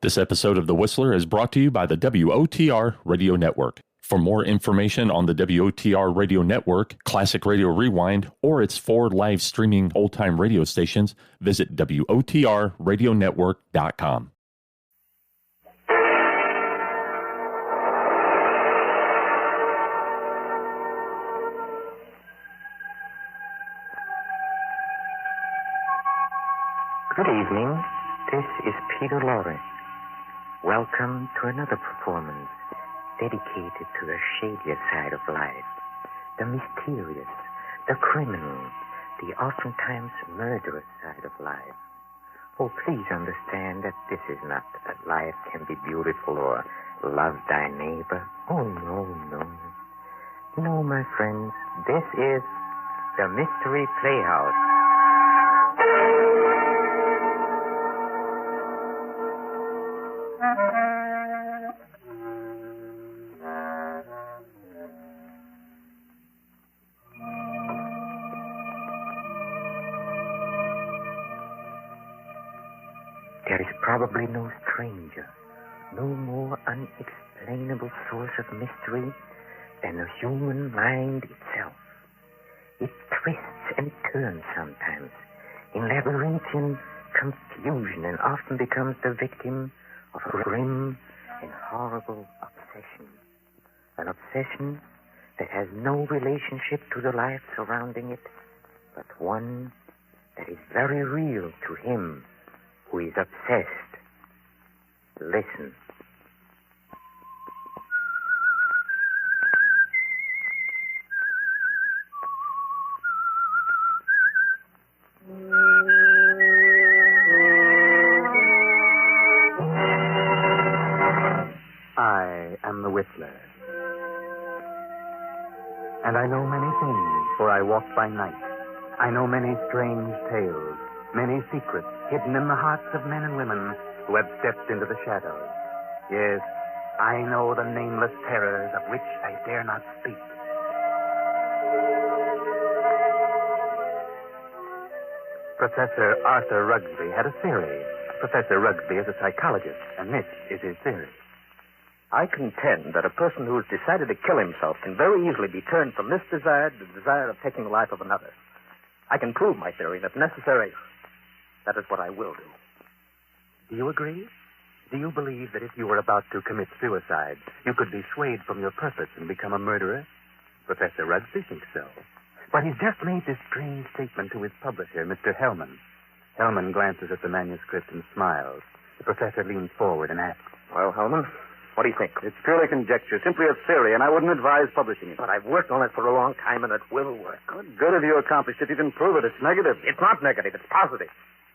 This episode of The Whistler is brought to you by the WOTR Radio Network. For more information on the WOTR Radio Network, Classic Radio Rewind, or its 4 live streaming old-time radio stations, visit WOTRradionetwork.com. Good evening. This is Peter Lorre. Welcome to another performance dedicated to the shadier side of life, the mysterious, the criminal, the oftentimes murderous side of life. Oh, please understand that this is not that life can be beautiful or love thy neighbor. Oh, no, no. No, my friends, this is the Mystery Playhouse. There is probably no stranger, no more unexplainable source of mystery than the human mind itself. It twists and turns sometimes in labyrinthian confusion and often becomes the victim of a grim and horrible obsession. An obsession that has no relationship to the life surrounding it, but one that is very real to him who is obsessed. Listen. I am the Whistler. And I know many things, for I walk by night. I know many strange tales, many secrets hidden in the hearts of men and women who have stepped into the shadows. Yes, I know the nameless terrors of which I dare not speak. Professor Arthur Rugsby had a theory. Professor Rugsby is a psychologist, and this is his theory. I contend that a person who has decided to kill himself can very easily be turned from this desire to the desire of taking the life of another. I can prove my theory, and if necessary, that is what I will do. Do you agree? Do you believe that if you were about to commit suicide, you could be swayed from your purpose and become a murderer? Professor Rugsby thinks so. But he's just made this strange statement to his publisher, Mr. Hellman. Hellman glances at the manuscript and smiles. The professor leans forward and asks, Well, Hellman, what do you think? It's purely conjecture, simply a theory, and I wouldn't advise publishing it. But I've worked on it for a long time, and it will work. What good have you accomplished if you can prove it? It's negative. It's not negative. It's positive.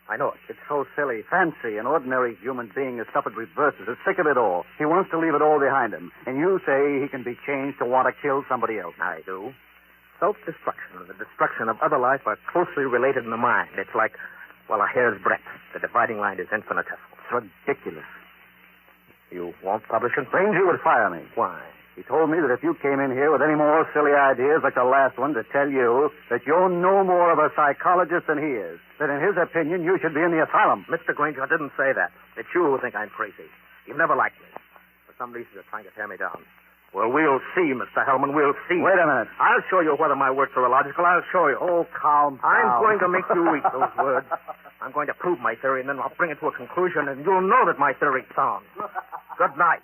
I know it. It's so silly. Fancy, an ordinary human being has suffered reverses, is sick of it all. He wants to leave it all behind him. And you say he can be changed to want to kill somebody else. I do. Self-destruction and the destruction of other life are closely related in the mind. It's like, well, a hair's breadth. The dividing line is infinitesimal. It's ridiculous. You won't publish it? Rangy would fire me. Why? He told me that if you came in here with any more silly ideas like the last one, to tell you that you're no more of a psychologist than he is. That in his opinion, you should be in the asylum. Mr. Granger, I didn't say that. It's you who think I'm crazy. You've never liked me. For some reason, you're trying to tear me down. Well, we'll see, Mr. Hellman. We'll see. Wait a minute. I'll show you whether my works are illogical. I'll show you. Oh, calm down. I'm going to make you eat those words. I'm going to prove my theory, and then I'll bring it to a conclusion, and you'll know that my theory's sound. Good night.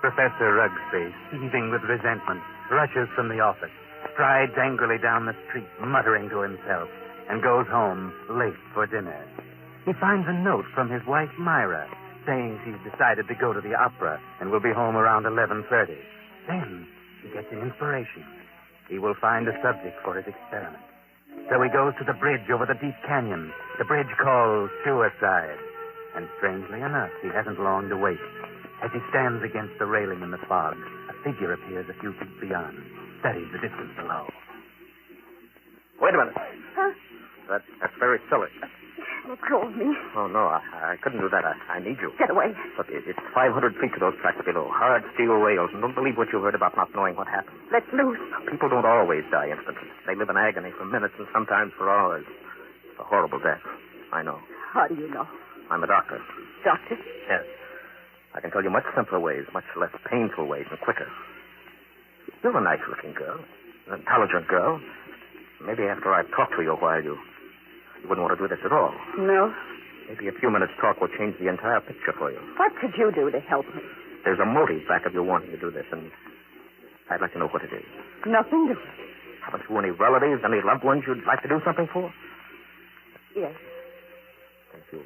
Professor Rugsby, seething with resentment, rushes from the office, strides angrily down the street, muttering to himself, and goes home late for dinner. He finds a note from his wife, Myra, saying she's decided to go to the opera and will be home around 11:30. Then he gets an inspiration. He will find a subject for his experiment. So he goes to the bridge over the deep canyon, the bridge called Suicide. And strangely enough, he hasn't long to wait. As he stands against the railing in the fog, a figure appears a few feet beyond, studies the distance below. Wait a minute. Huh? That's very silly. Let go of me. Oh, no, I couldn't do that. I need you. Get away. Look, it's 500 feet to those tracks below. Hard steel rails, and don't believe what you heard about not knowing what happened. Let loose. People don't always die instantly. They live in agony for minutes and sometimes for hours. It's a horrible death. I know. How do you know? I'm a doctor. Doctor? Yes. I can tell you much simpler ways, much less painful ways, and quicker. You're a nice-looking girl, an intelligent girl. Maybe after I've talked to you a while, you wouldn't want to do this at all. No. Maybe a few minutes' talk will change the entire picture for you. What could you do to help me? There's a motive back of your wanting to do this, and I'd like to know what it is. Nothing to it. Haven't you any relatives, any loved ones you'd like to do something for? Yes. If you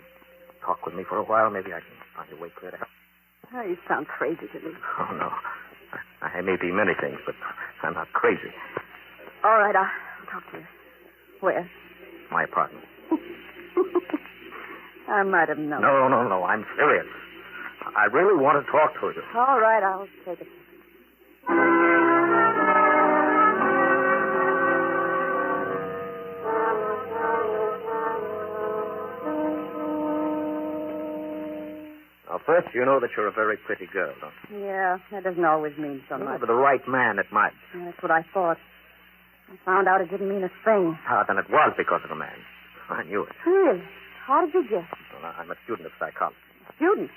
talk with me for a while, maybe I can find a way clear to help. Oh, you sound crazy to me. Oh, no. I may be many things, but I'm not crazy. All right, I'll talk to you. Where? My apartment. I might have known. No. I'm serious. I really want to talk to you. All right, I'll take it. Now, first, you know that you're a very pretty girl, don't you? Yeah, that doesn't always mean so Well, much. for the right man, it might. Yeah, that's what I thought. I found out it didn't mean a thing. Ah, then it was because of a man. I knew it. Really? How did you guess? Well, I'm a student of psychology. Student?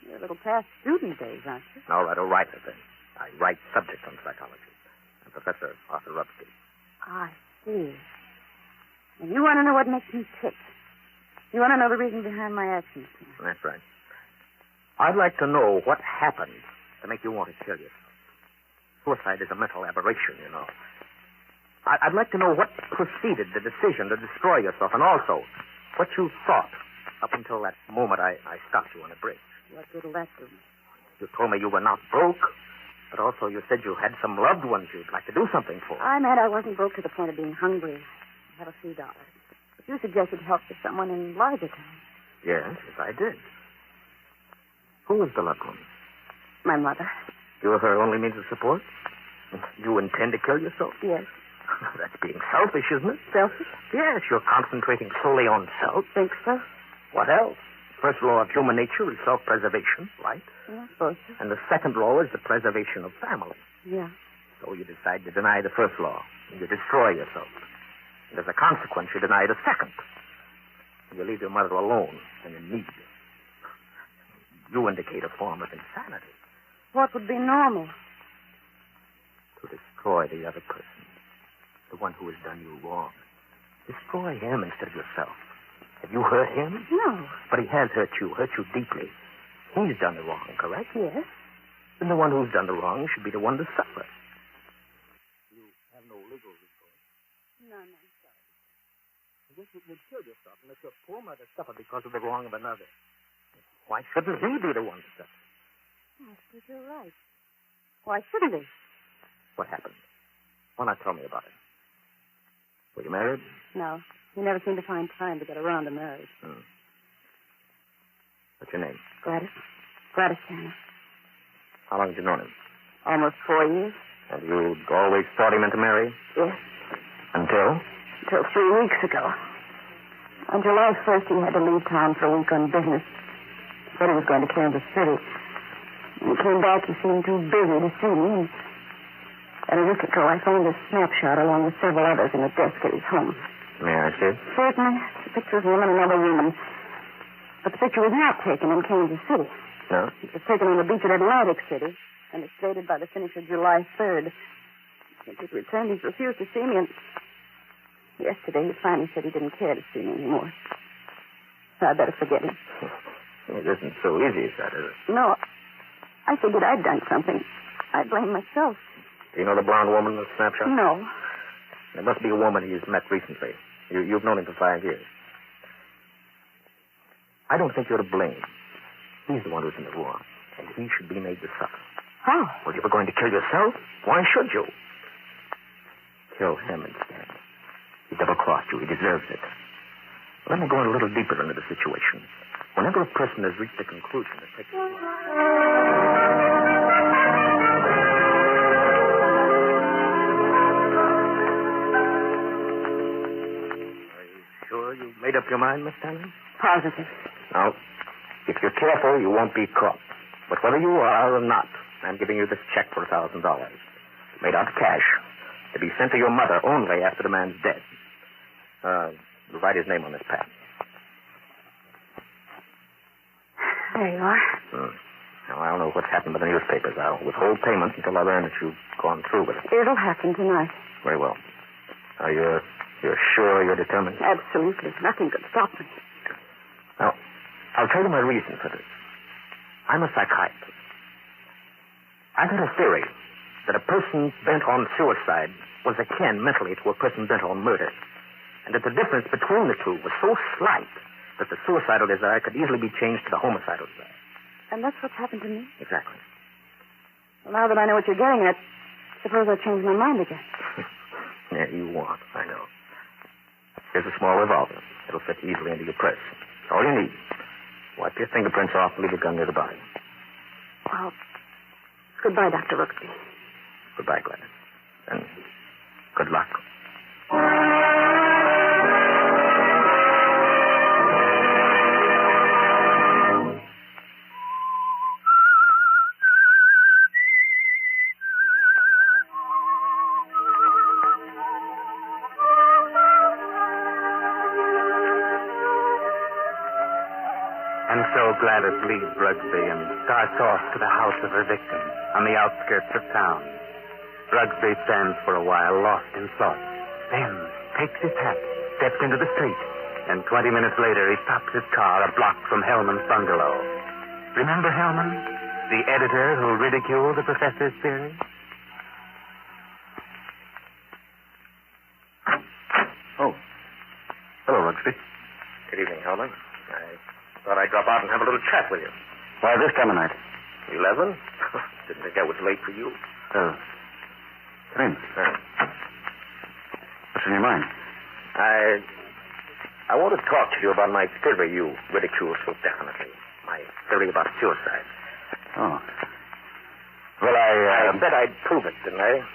You're a little past student days, aren't you? All right, a writer, then. I write subjects on psychology. I'm Professor Arthur Rubsky. I see. And you want to know what makes me tick. You want to know the reason behind my actions. That's right. I'd like to know what happened to make you want to kill yourself. Suicide is a mental aberration, you know. I'd like to know what preceded the decision to destroy yourself, and also what you thought up until that moment I stopped you on the bridge. What good will that do? You told me you were not broke, but also you said you had some loved ones you'd like to do something for. I meant I wasn't broke to the point of being hungry. I had a few dollars. But you suggested help to someone in larger terms. Yes, I did. Who was the loved one? My mother. You were her only means of support? You intend to kill yourself? Yes. That's being selfish, isn't it? Selfish? Yes, you're concentrating solely on self. Think so? What else? First law of human nature is self-preservation, right? Yeah, I suppose so. And the second law is the preservation of family. Yeah. So you decide to deny the first law, and you destroy yourself. And as a consequence, you deny the second. You leave your mother alone and in need. You indicate a form of insanity. What would be normal? To destroy the other person. The one who has done you wrong. Destroy him instead of yourself. Have you hurt him? No. But he has hurt you deeply. He's done the wrong, correct? Yes. Then the one who's done the wrong should be the one to suffer. You have no legal recourse. No, sorry. I guess you would kill yourself and let your poor mother suffer because of the wrong of another. Why shouldn't he be the one to suffer? I suppose you're right. Why shouldn't he? What happened? Why not tell me about it? Were you married? No. He never seemed to find time to get around to marriage. What's your name? Gladys. Gladys Tanner. How long have you known him? Almost 4 years. And you always thought he meant to marry? Yes. Until? Until 3 weeks ago. On July 1st, he had to leave town for a week on business. He said he was going to Kansas City. When he came back, he seemed too busy to see me. And a week ago, I found this snapshot along with several others in the desk at his home. May I see it? Certainly. The picture of him and another woman. But the picture was not taken in Kansas City. No? It was taken on the beach at Atlantic City, and it's dated by the finish of July 3rd. Since his return, he's refused to see me, and yesterday he finally said he didn't care to see me anymore. So I better forget him. It isn't so easy as that, is it? No. I figured I'd done something. I blame myself. Do you know the blonde woman in the snapshot? No. It must be a woman he's met recently. You've known him for 5 years. I don't think you're to blame. He's the one who's in the wrong, and he should be made to suffer. How? Well, you were going to kill yourself? Why should you? Kill him instead. He double-crossed you. He deserves it. Let me go a little deeper into the situation. Whenever a person has reached a conclusion that takes... Sure you made up your mind, Miss Stanley? Positive. Now, if you're careful, you won't be caught. But whether you are or not, I'm giving you this check for $1,000. Made out of cash. To be sent to your mother only after the man's dead. Write his name on this pad. There you are. Now, I don't know what's happened with the newspapers. I'll withhold payment until I learn that you've gone through with it. It'll happen tonight. Very well. Now, you're sure you're determined? Absolutely. Nothing could stop me. Now, I'll tell you my reason for this. I'm a psychiatrist. I've had a theory that a person bent on suicide was akin mentally to a person bent on murder, and that the difference between the two was so slight that the suicidal desire could easily be changed to the homicidal desire. And that's what's happened to me? Exactly. Well, now that I know what you're getting at, suppose I change my mind again. Yeah, you won't. I know. Here's a small revolver. It'll fit easily into your purse. That's all you need. Wipe your fingerprints off and leave your gun near the body. Well, goodbye, Dr. Rooksby. Goodbye, Gladys. And good luck. And so Gladys leaves Rugsby and starts off to the house of her victim on the outskirts of town. Rugsby stands for a while lost in thought, then takes his hat, steps into the street, and 20 minutes later he stops his car a block from Hellman's bungalow. Remember Hellman, the editor who ridiculed the professor's theory? Oh. Hello, Rugsby. Good evening, Hellman. I thought I'd drop out and have a little chat with you. Why this time of night? 11? Didn't think that was late for you. Oh. Come in. What's in your mind? I want to talk to you about my theory you ridicule so definitely. My theory about suicide. Oh. Well, I said I'd prove it, didn't I?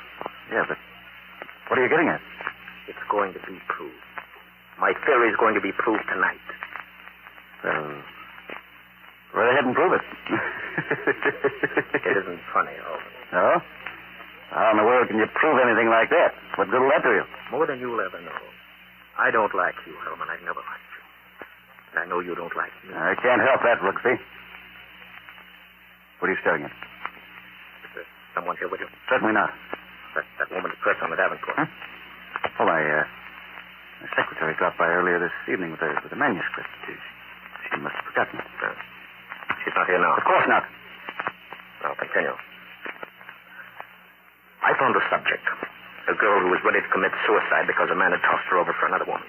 Yeah, but what are you getting at? It's going to be proved. My theory is going to be proved tonight. Go ahead and prove it. It isn't funny, Holman. No? How in the world can you prove anything like that? What good will that do you? More than you'll ever know. I don't like you, Hellman. I've never liked you. And I know you don't like me. I can't help that, Rooksby. What are you staring at? Is there someone here with you? Certainly not. That woman's purse on the Davenport. Huh? Oh, my secretary dropped by earlier this evening with a manuscript. She must have forgotten it. She's not here now. Of course not. Now, continue. I found a subject. A girl who was ready to commit suicide because a man had tossed her over for another woman.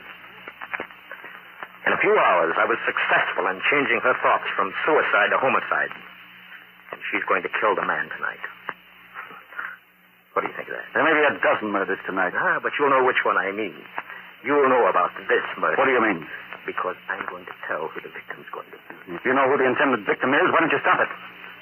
In a few hours, I was successful in changing her thoughts from suicide to homicide. And she's going to kill the man tonight. What do you think of that? There may be a dozen murders tonight. But you'll know which one I mean. You'll know about this murder. What do you mean? Because I'm going to tell who the victim's going to be. If you know who the intended victim is, why don't you stop it?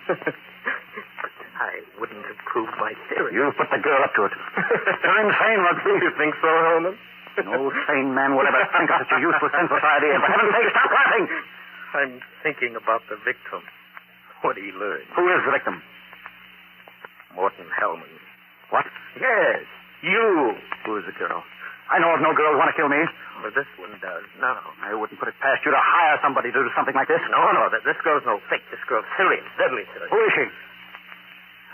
But I wouldn't have proved my theory. You put the girl up to it. You're insane, Rugsby. You think so, Holman? No sane man would ever think of such a useless, senseless idea. For heaven's sake, stop laughing! I'm thinking about the victim. What he learned. Who is the victim? Morton Hellman. What? Yes, you. Who is the girl? I know of no girl who want to kill me. But this one does now. I wouldn't put it past you to hire somebody to do something like this. No, this girl's no fake. This girl's serious, deadly serious. Who is she?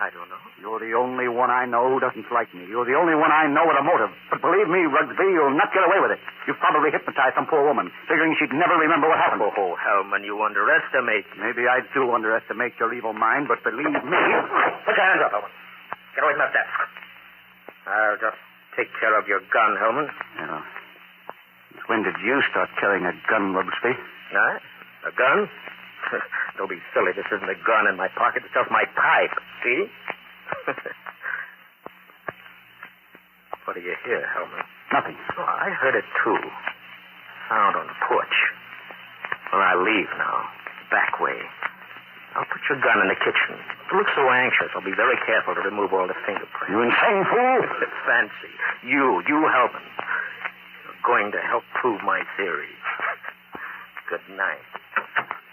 I don't know. You're the only one I know who doesn't like me. You're the only one I know with a motive. But believe me, Rugsby, you'll not get away with it. You've probably hypnotized some poor woman, figuring she'd never remember what happened. Oh, Hellman, you underestimate me. Maybe I do underestimate your evil mind, but believe me... Put your hands up, Hellman. Get away from that desk. I'll just take care of your gun, Hellman. Yeah. When did you start carrying a gun, Rugsby? No? A gun? Don't be silly. This isn't a gun in my pocket. It's just my pipe. See? What do you hear, Hellman? Nothing. Oh, I heard it, too. Sound on the porch. Well, I'll leave now. Back way. I'll put your gun in the kitchen. Don't look so anxious. I'll be very careful to remove all the fingerprints. You insane fool! Fancy. You Hellman. You're going going to help prove my theory. Good night.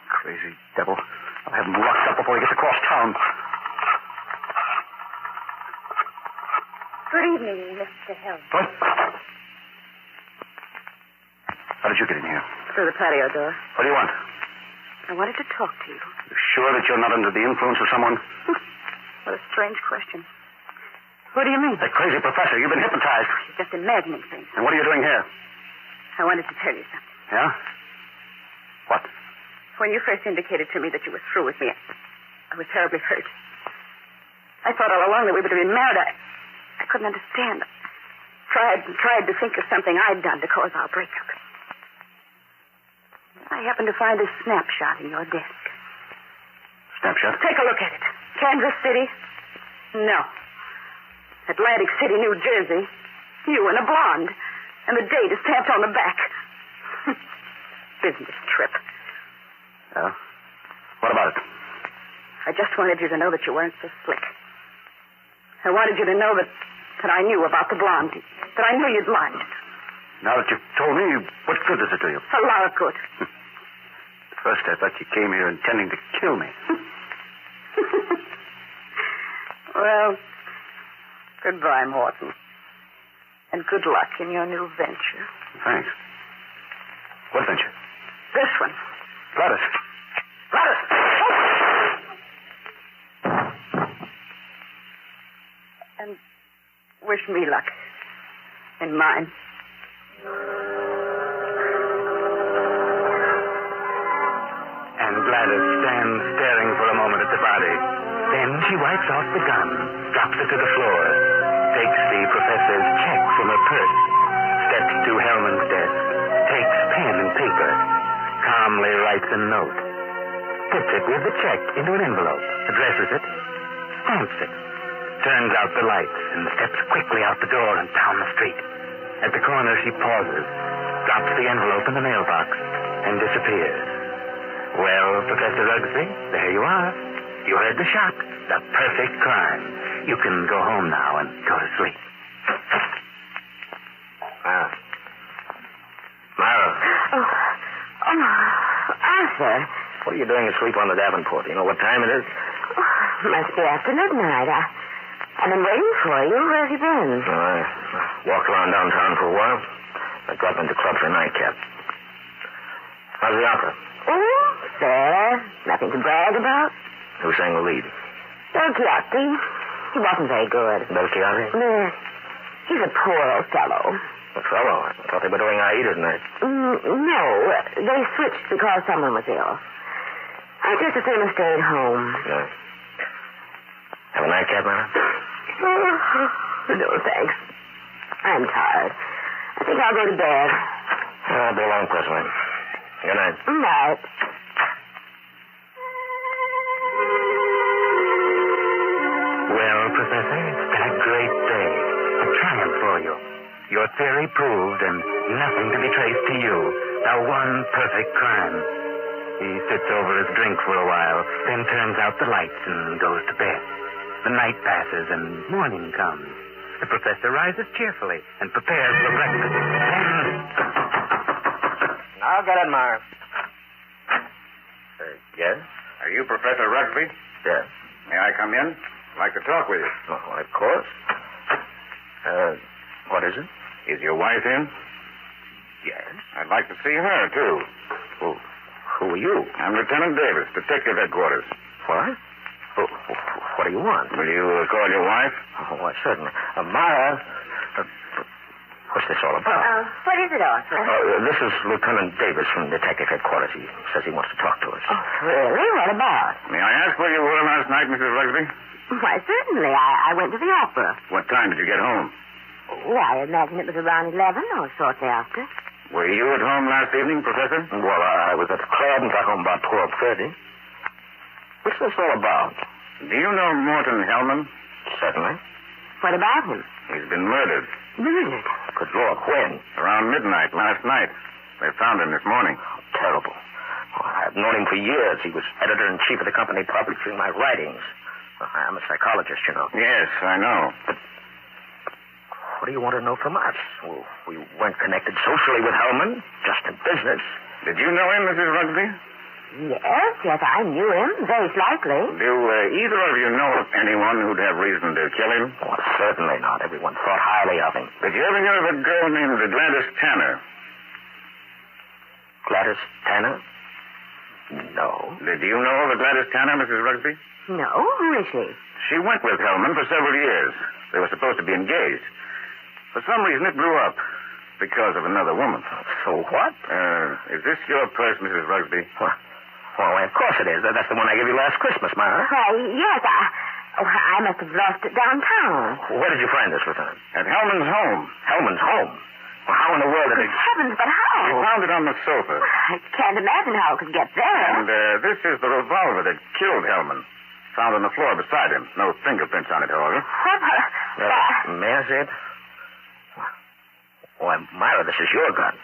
Crazy devil. I'll have him locked up before he gets across town. Good evening, Mr. Hill. What? How did you get in here? Through the patio door. What do you want? I wanted to talk to you. You sure that you're not under the influence of someone? What a strange question. What do you mean? That crazy professor. You've been hypnotized. You're just imagining things. And what are you doing here? I wanted to tell you something. Yeah? What? When you first indicated to me that you were through with me, I was terribly hurt. I thought all along that we would have been married. I couldn't understand. Tried to think of something I'd done to cause our breakup. I happened to find a snapshot in your desk. Snapshot? Take a look at it. Kansas City? No. Atlantic City, New Jersey. You and a blonde. And the date is stamped on the back. Business trip. Yeah? What about it? I just wanted you to know that you weren't so slick. I wanted you to know that I knew about the blonde. That I knew you'd lied. Now that you've told me, what good does it do you? A lot of good. First, I thought you came here intending to kill me. Well, goodbye, Morton. And good luck in your new venture. Thanks. What venture? This one. Gladys. Gladys! And wish me luck in mine. And Gladys stands staring for a moment at the body. Then she wipes off the gun, drops it to the floor, takes the professor's check from her purse, steps to Hellman's desk, takes pen and paper, calmly writes a note, puts it with the check into an envelope, addresses it, stamps it, turns out the lights, and steps quickly out the door and down the street. At the corner, she pauses, drops the envelope in the mailbox, and disappears. Well, Professor Rugsby, there you are. You heard the shot. The perfect crime. You can go home now and go to sleep. Myra. Oh, Arthur. What are you doing asleep on the Davenport? You know what time it is? Oh, must be after midnight. I've been waiting for you. Where have you been? I walked around downtown for a while. I dropped into the club for a nightcap. How's the opera? Oh, fair. Nothing to brag about. Who sang the lead? Belchiati. He wasn't very good. Belchiati? Yes. He's a poor old fellow. A fellow? I thought they were doing Aida tonight. No. They switched because someone was ill. I just as soon as stayed home. Yeah. Have a nightcap, Myra? No, thanks. I'm tired. I think I'll go to bed. I'll be along presently. Good night. Night. Well, Professor, it's been a great day. A triumph for you. Your theory proved and nothing to be traced to you. The one perfect crime. He sits over his drink for a while, then turns out the lights and goes to bed. The night passes and morning comes. The professor rises cheerfully and prepares for breakfast. Then... I'll get it, Myra. Yes? Are you Professor Rugsby? Yes. May I come in? I'd like to talk with you. Oh, of course. What is it? Is your wife in? Yes. I'd like to see her, too. Who are you? I'm Lieutenant Davis, Detective Headquarters. What? What do you want? Will you call your wife? Oh, why, certainly. Myra, what's this all about? What is it, Arthur? This is Lieutenant Davis from Detective Headquarters. He says he wants to talk to us. Oh, really? What about? May I ask where you were last night, Mrs. Rugsby? Why, certainly. I went to the opera. What time did you get home? Oh, I imagine it was around 11 or shortly after. Were you at home last evening, Professor? Well, I was at the club and got home about 12:30. What's this all about? Do you know Morton Hellman? Certainly. What about him? He's been murdered. Murdered? Good Lord, when? Around midnight last night. They found him this morning. Oh, terrible. Oh, I've known him for years. He was editor-in-chief of the company publishing my writings. I'm a psychologist, you know. Yes, I know. But what What do you want to know from us? Well, we weren't connected socially with Hellman, just in business. Did you know him, Mrs. Rugsby? Yes, I knew him, very slightly. Do either of you know of anyone who'd have reason to kill him? Well, certainly not. Everyone thought highly of him. Did you ever hear of a girl named Gladys Tanner? Gladys Tanner? No. Did you know of a Gladys Tanner, Mrs. Rugsby? No, who is she? She went with Hellman for several years. They were supposed to be engaged. For some reason, it blew up. Because of another woman. So what? Is this your purse, Mrs. Rugsby? Well, of course it is. That's the one I gave you last Christmas, Myra. Why, yes, I must have lost it downtown. Where did you find this, Lieutenant? At Hellman's home. Hellman's home? Well, how in the world did it... Heavens, but how? We found it on the sofa. I can't imagine how it could get there. And this is the revolver that killed Hellman. Found on the floor beside him. No fingerprints on it, however. May I see it? Why, Myra, this is your gun.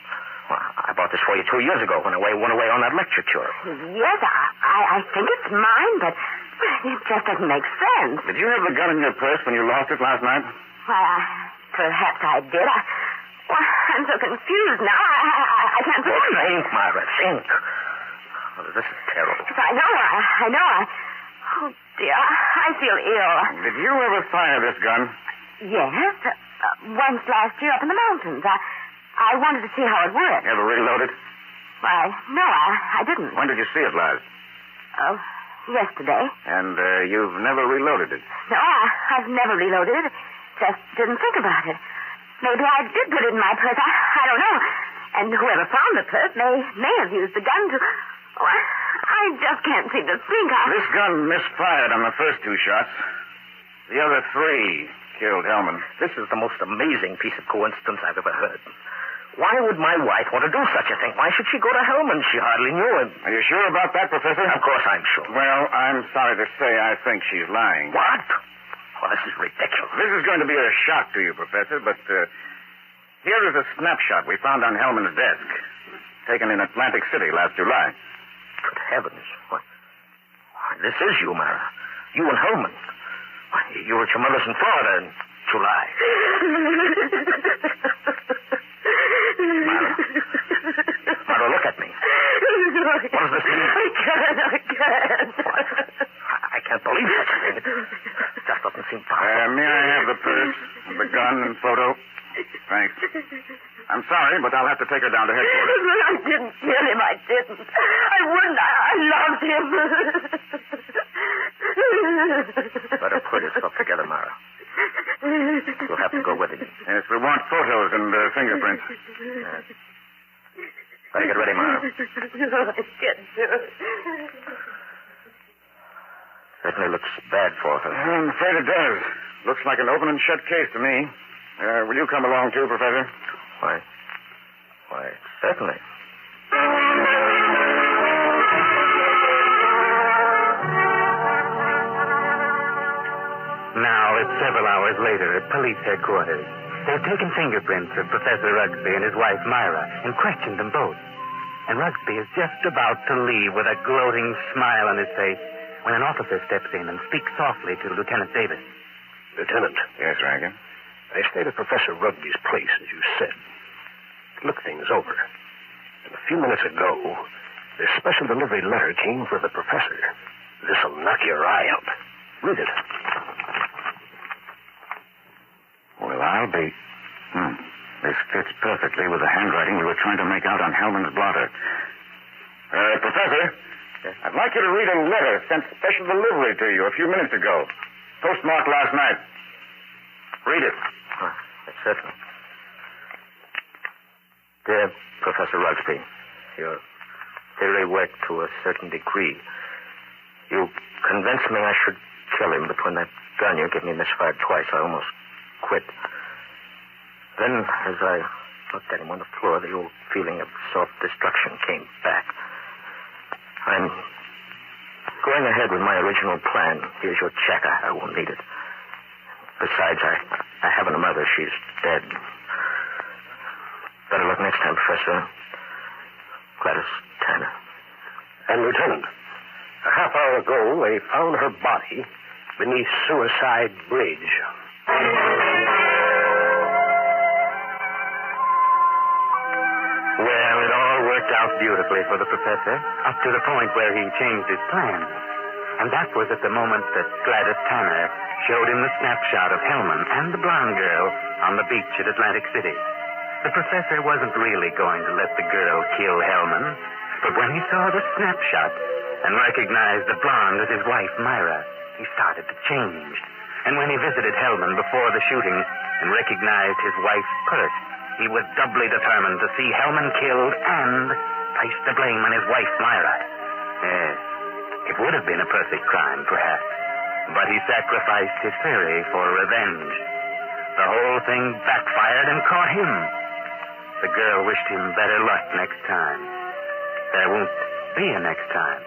Well, I bought this for you 2 years ago when I went away on that lecture tour. Yes, I think it's mine, but it just doesn't make sense. Did you have the gun in your purse when you lost it last night? Why, perhaps I did. I'm so confused now. I can't remember. Think, Myra, think. Oh, this is terrible. Yes, I know. Oh, dear, I feel ill. Did you ever fire this gun? Yes, once last year up in the mountains. I wanted to see how it worked. Ever reload it? Why, no, I didn't. When did you see it last? Oh, yesterday. And you've never reloaded it? No, I've never reloaded it. Just didn't think about it. Maybe I did put it in my purse. I don't know. And whoever found the purse may have used the gun to... Oh, I just can't seem to think. This gun misfired on the first 2 shots. The other 3 killed Hellman. This is the most amazing piece of coincidence I've ever heard. Why would my wife want to do such a thing? Why should she go to Hellman? She hardly knew him. Are you sure about that, Professor? Of course I'm sure. Well, I'm sorry to say I think she's lying. What? Oh, this is ridiculous. This is going to be a shock to you, Professor, but here is a snapshot we found on Hellman's desk, taken in Atlantic City last July. Good heavens. Why, this is you, Myra. You and Hellman. You were at your mother's in Florida in July. Myra, look at me. What does this mean? I can't. I can't believe such a thing. It just doesn't seem possible. May I have the purse, the gun, and photo? Thanks. I'm sorry, but I'll have to take her down to headquarters. I didn't kill him. I didn't. I wouldn't. I loved him. Better put yourself together, Myra. You'll have to go with him. Yes, we want photos and fingerprints. Better get ready, Myra. I can't do it. Certainly looks bad for her. I'm afraid it does. Looks like an open and shut case to me. Will you come along, too, Professor? Why, certainly. Now, it's several hours later at police headquarters. They've taken fingerprints of Professor Rugsby and his wife, Myra, and questioned them both. And Rugsby is just about to leave with a gloating smile on his face when an officer steps in and speaks softly to Lieutenant Davis. Lieutenant. Yes, Rankin? I stayed at Professor Rugby's place, as you said. Look things over. And a few minutes ago, this special delivery letter came for the professor. This'll knock your eye out. Read it. Well, I'll be... This fits perfectly with the handwriting we were trying to make out on Hellman's blotter. Professor, I'd like you to read a letter sent special delivery to you a few minutes ago. Postmarked last night. Read it. Certainly. Dear Professor Rugsby, your theory worked to a certain degree. You convinced me I should kill him, but when that gun you gave me misfired twice, I almost quit. Then, as I looked at him on the floor, the old feeling of self-destruction came back. I'm going ahead with my original plan. Here's your check. I won't need it. Besides, I haven't a mother. She's dead. Better luck next time, Professor. Gladys Tanner. And, Lieutenant, a half hour ago, they found her body beneath Suicide Bridge. worked out beautifully for the professor, up to the point where he changed his plans. And that was at the moment that Gladys Tanner showed him the snapshot of Hellman and the blonde girl on the beach at Atlantic City. The professor wasn't really going to let the girl kill Hellman, but when he saw the snapshot and recognized the blonde as his wife, Myra, he started to change. And when he visited Hellman before the shooting and recognized his wife's purse, he was doubly determined to see Hellman killed and place the blame on his wife, Myra. Yes, it would have been a perfect crime, perhaps, but he sacrificed his theory for revenge. The whole thing backfired and caught him. The girl wished him better luck next time. There won't be a next time.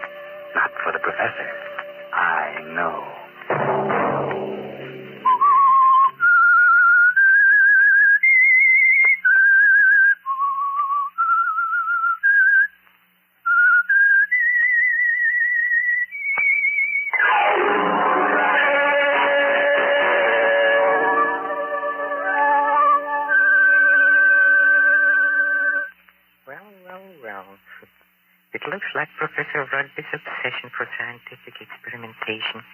Not for the professor. I know. It looks like Professor Rugby's obsession for scientific experimentation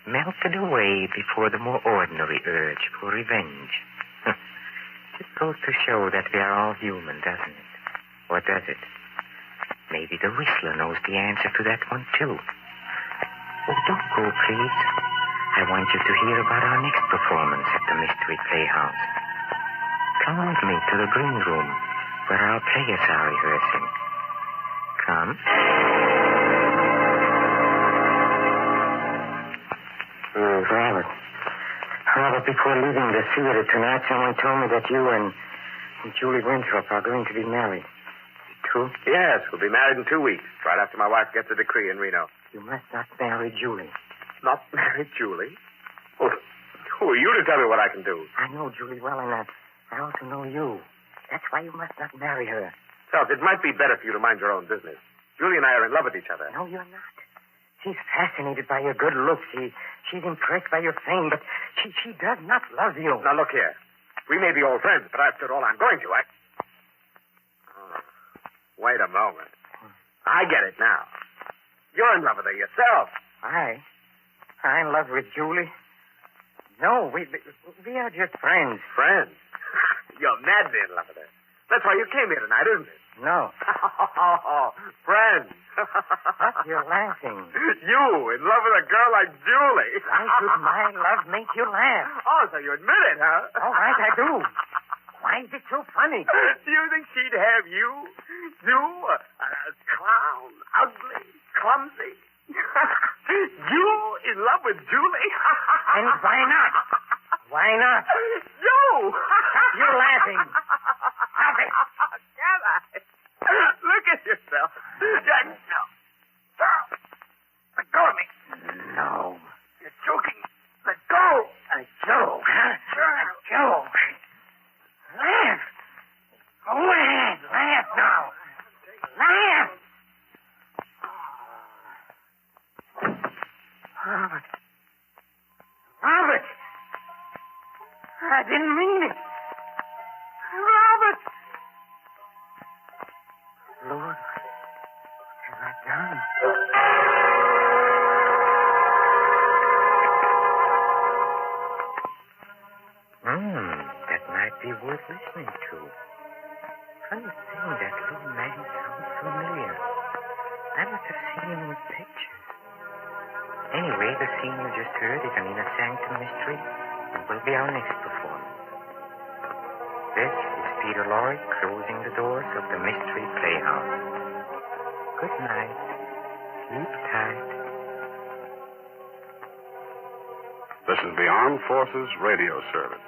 melted away before the more ordinary urge for revenge. It goes to show that we are all human, doesn't it? Or does it? Maybe the Whistler knows the answer to that one, too. Oh, don't go, please. I want you to hear about our next performance at the Mystery Playhouse. Come with me to the green room where our players are rehearsing. Come. Robert, before leaving the theater tonight, someone told me that you and Julie Winthrop are going to be married. True? Yes, we'll be married in 2 weeks, right after my wife gets a decree in Reno. You must not marry Julie. Not marry Julie? Well, who are you to tell me what I can do? I know Julie well, and I also know you. That's why you must not marry her. Self, it might be better for you to mind your own business. Julie and I are in love with each other. No, you're not. She's fascinated by your good looks. She's impressed by your fame, but she does not love you. Now, look here. We may be old friends, but I've said all I'm going to. Wait a moment. I get it now. You're in love with her yourself. I'm in love with Julie. No, we are just friends. Friends? You're madly in love with her. That's why you came here tonight, isn't it? No. Friends. What? You're laughing. You in love with a girl like Julie. Why should my love make you laugh? Oh, so you admit it, huh? All right, I do. Why is it so funny? Do you think she'd have you? You, a clown, ugly, clumsy. You in love with Julie? And why not? Why not? You! You're laughing. Stop it. Can I? Look at yourself. No. Let go of me. No. You're choking. Let go. A joke, huh? A joke. Laugh. Go ahead. Laugh now. Laugh. Robert. I didn't mean it. Robert. Lord, what have I done? That might be worth listening to. Funny thing, that little man sounds familiar. I must have seen him in pictures. Anyway, the scene you just heard is an Inner Sanctum mystery and will be our next performance. This is Peter Lorre closing the doors of the Mystery Playhouse. Good night. Sleep tight. This is the Armed Forces Radio Service.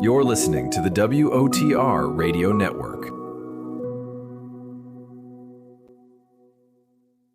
You're listening to the WOTR Radio Network.